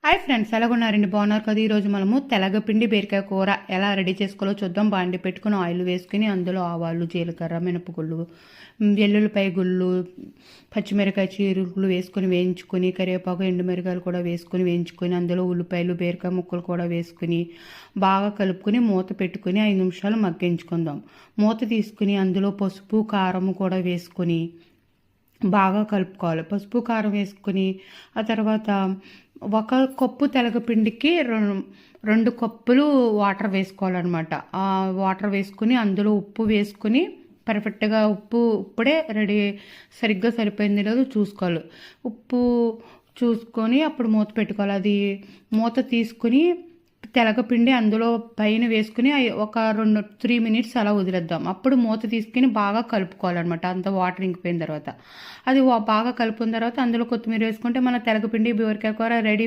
Hi friends, ఎలాగున్నారండి? బాగున్నారు కదా? ఈరోజు మనము తెలగపిండి బీరకాయ కూర ఎలా రెడీ చేసుకోవాలో చూద్దాం. బాండి పెట్టుకుని ఆయిల్ వేసుకుని అందులో ఆవాలు, జీలకర్ర, మినపగుళ్ళు, ఎల్లుల్లిపాయ గుళ్ళు, పచ్చిమిరకాయ చీరుకులు వేసుకొని వేయించుకొని, కరివేపాకు, ఎండుమిరకాయలు కూడా వేసుకొని వేయించుకొని, అందులో ఉల్లిపాయలు, బీరకాయ ముక్కలు కూడా వేసుకుని బాగా కలుపుకొని మూత పెట్టుకుని 5 నిమిషాలు మగ్గించుకుందాం. మూత తీసుకుని అందులో పసుపు, కారం కూడా వేసుకొని బాగా కలుపుకోవాలి. పసుపు, కారం వేసుకుని ఆ తర్వాత 1 కప్పు తెలగపిండికి 2 కప్పులు వాటర్ వేసుకోవాలన్నమాట. ఆ వాటర్ వేసుకుని అందులో ఉప్పు వేసుకుని పర్ఫెక్ట్గా ఉప్పు ఇప్పుడే సరిగ్గా సరిపోయింది లేదో చూసుకోవాలి. ఉప్పు చూసుకొని అప్పుడు మూత పెట్టుకోవాలి. అది మూత తీసుకుని తెలగపిండి అందులో పైన వేసుకుని ఒక 3 మినిట్స్ అలా వదిలేద్దాం. అప్పుడు మూత తీసుకుని బాగా కలుపుకోవాలన్నమాట. అంత వాటర్ ఇంకిపోయిన తర్వాత అది బాగా కలుపుకున్న తర్వాత అందులో కొత్తిమీర వేసుకుంటే మన తెలగపిండి బీరకాయ కూర రెడీ.